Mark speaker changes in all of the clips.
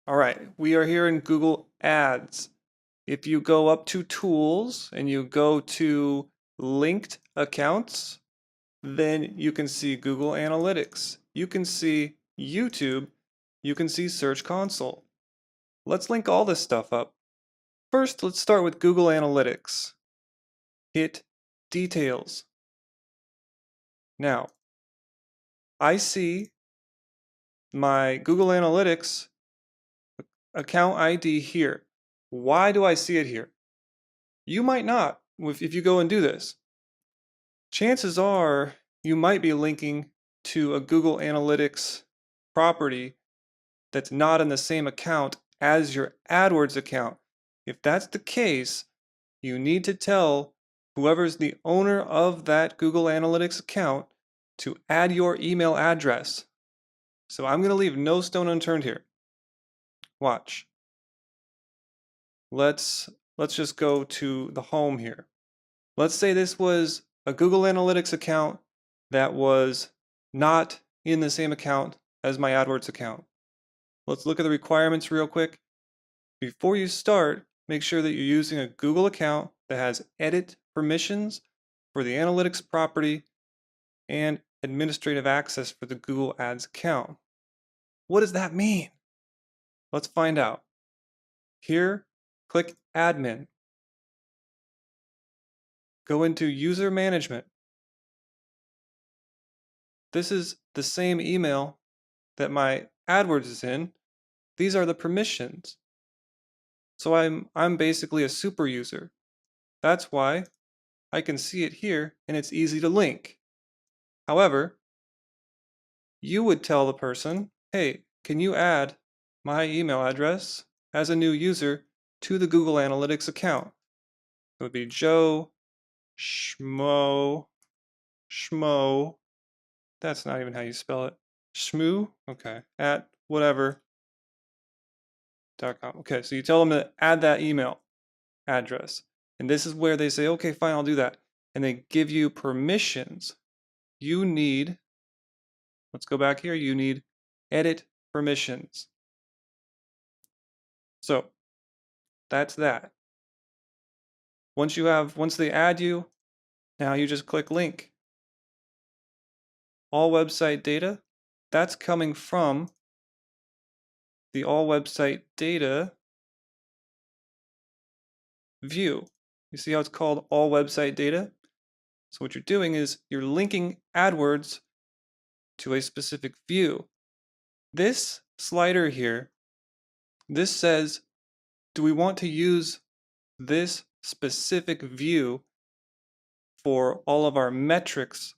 Speaker 1: All right, we are here in Google Ads. If you go up to Tools and you go to Linked Accounts, then you can see Google Analytics. You can see YouTube. You can see Search Console. Let's link all this stuff up. First, let's start with Google Analytics. Hit Details. Now, I see my Google Analytics account ID here. Why do I see it here? You might not if you go and do this. Chances are you might be linking to a Google Analytics property that's not in the same account as your AdWords account. If that's the case, you need to tell whoever's the owner of that Google Analytics account to add your email address. So I'm going to leave no stone unturned here. Watch. Let's just go to the home here. Let's say this was a Google Analytics account that was not in the same account as my AdWords account. Let's look at the requirements real quick. Before you start, make sure that you're using a Google account that has edit permissions for the analytics property and administrative access for the Google Ads account. What does that mean? Let's find out. Here, click Admin. Go into User Management. This is the same email that my AdWords is in. These are the permissions. So I'm basically a super user. That's why I can see it here and it's easy to link. However, you would tell the person, hey, can you add my email address as a new user to the Google Analytics account? It would be Joe Schmo. That's not even how you spell it. Schmoo? Okay. At whatever.com. Okay, so you tell them to add that email address. And this is where they say, okay, fine, I'll do that. And they give you permissions. You need, let's go back here, you need edit permissions. So that's that. Once they add you, now you just click link. All website data, that's coming from the all website data view. You see how it's called all website data? So what you're doing is you're linking AdWords to a specific view. This slider here, this says, do we want to use this specific view for all of our metrics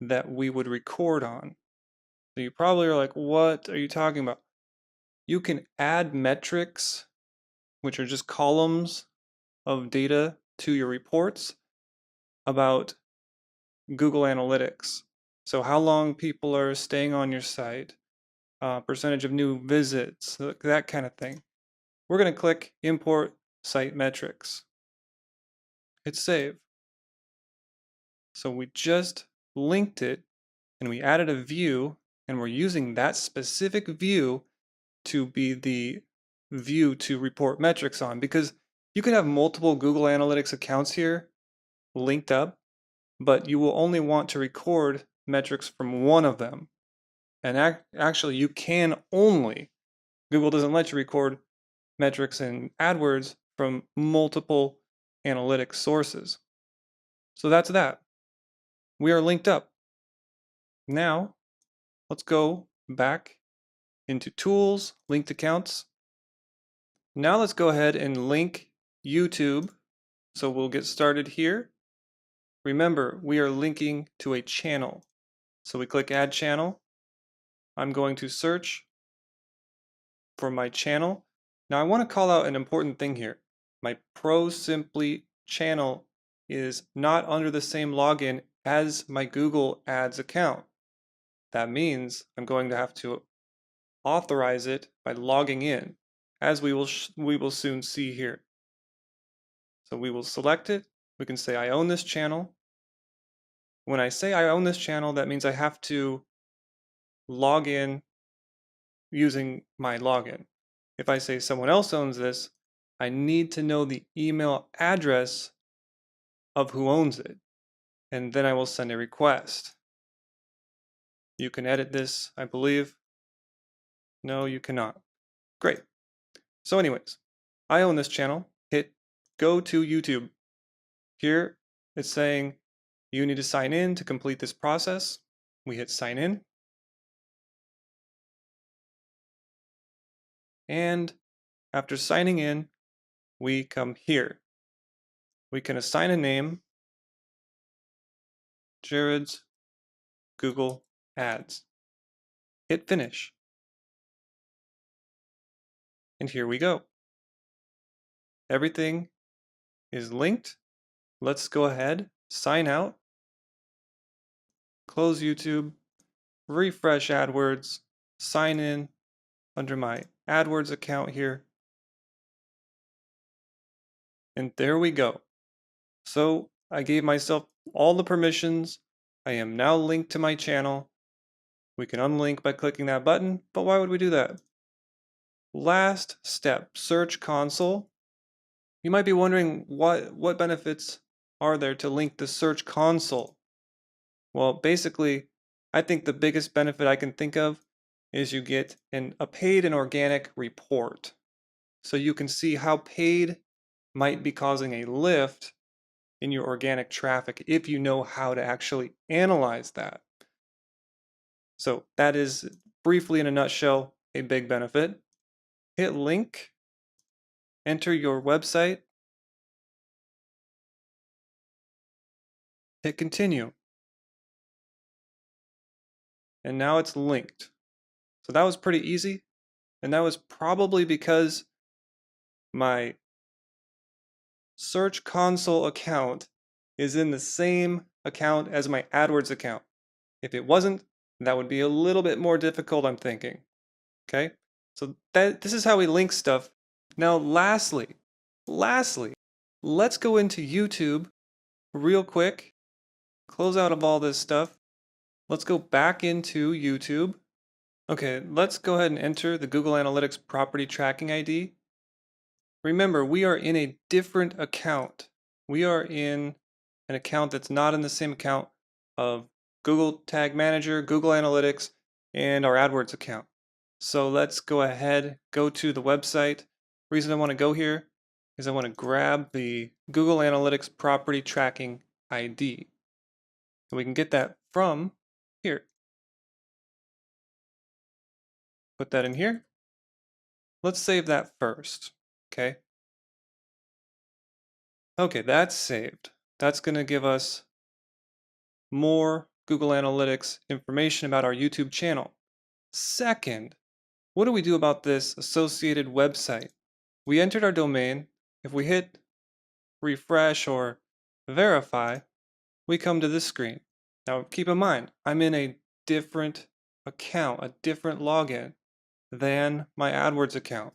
Speaker 1: that we would record on? So you probably are like, what are you talking about? You can add metrics, which are just columns of data to your reports about Google Analytics. So how long people are staying on your site, percentage of new visits, that kind of thing. We're going to click Import Site Metrics. Hit Save. So we just linked it and we added a view, and we're using that specific view to be the view to report metrics on, because you can have multiple Google Analytics accounts here linked up, but you will only want to record metrics from one of them. And actually, you can only, Google doesn't let you record metrics in AdWords from multiple analytics sources. So that's that. We are linked up. Now, let's go back into Tools, Linked Accounts. Now let's go ahead and link YouTube. So we'll get started here. Remember, we are linking to a channel. So we click Add Channel. I'm going to search for my channel. Now I want to call out an important thing here. My Pro Simply channel is not under the same login as my Google Ads account. That means I'm going to have to authorize it by logging in, as we will soon see here. So we will select it. We can say I own this channel. When I say I own this channel, that means I have to log in using my login. If I say someone else owns this, I need to know the email address of who owns it, and then I will send a request. You can edit this, I believe. No, you cannot. Great. So anyways, I own this channel. Hit go to YouTube. Here it's saying you need to sign in to complete this process. We hit sign in. And after signing in, we come here. We can assign a name, Jared's Google Ads. Hit finish. And here we go. Everything is linked. Let's go ahead, sign out, close YouTube, refresh AdWords, sign in under my AdWords account here. And there we go. So I gave myself all the permissions. I am now linked to my channel. We can unlink by clicking that button, but why would we do that? Last step, Search Console. You might be wondering what benefits are there to link the Search Console? Well, basically, I think the biggest benefit I can think of is you get a paid and organic report. So you can see how paid might be causing a lift in your organic traffic if you know how to actually analyze that. So that is briefly in a nutshell a big benefit. Hit link, enter your website, hit continue. And now it's linked. So that was pretty easy. And that was probably because my Search Console account is in the same account as my AdWords account. If it wasn't, that would be a little bit more difficult, I'm thinking. Okay? So this is how we link stuff. Now, lastly, let's go into YouTube real quick. Close out of all this stuff. Let's go back into YouTube. Okay, let's go ahead and enter the Google Analytics property tracking ID. Remember, we are in a different account. We are in an account that's not in the same account of Google Tag Manager, Google Analytics, and our AdWords account. So let's go ahead, go to the website. Reason I want to go here is I want to grab the Google Analytics property tracking ID. So we can get that from here. Put that in here. Let's save that first, okay? Okay, that's saved. That's going to give us more Google Analytics information about our YouTube channel. Second, what do we do about this associated website? We entered our domain. If we hit refresh or verify, we come to this screen. Now keep in mind, I'm in a different account, a different login than my AdWords account,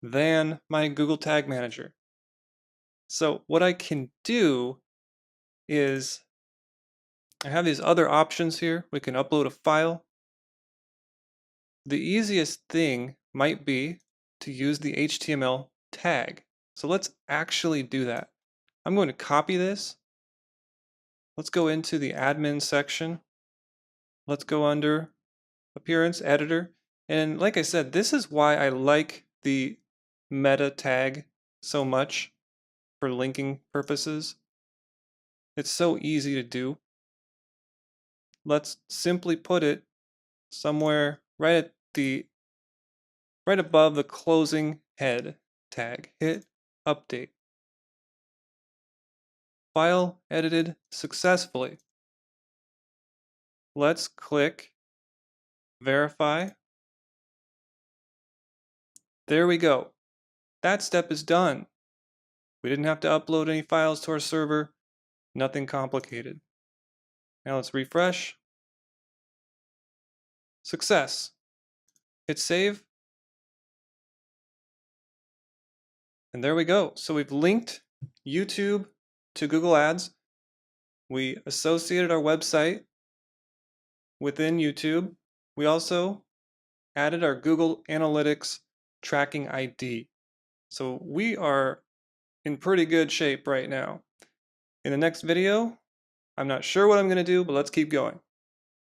Speaker 1: than my Google Tag Manager. So what I can do is I have these other options here. We can upload a file. The easiest thing might be to use the HTML tag. So let's actually do that. I'm going to copy this. Let's go into the admin section. Let's go under Appearance Editor. And like I said, this is why I like the meta tag so much for linking purposes. It's so easy to do. Let's simply put it somewhere right above the closing head tag. Hit update. File edited successfully. Let's click verify. There we go. That step is done. We didn't have to upload any files to our server. Nothing complicated. Now let's refresh. Success. Hit save. And there we go. So we've linked YouTube to Google Ads. We associated our website within YouTube. We also added our Google Analytics tracking ID. So we are in pretty good shape right now. In the next video, I'm not sure what I'm going to do, but let's keep going.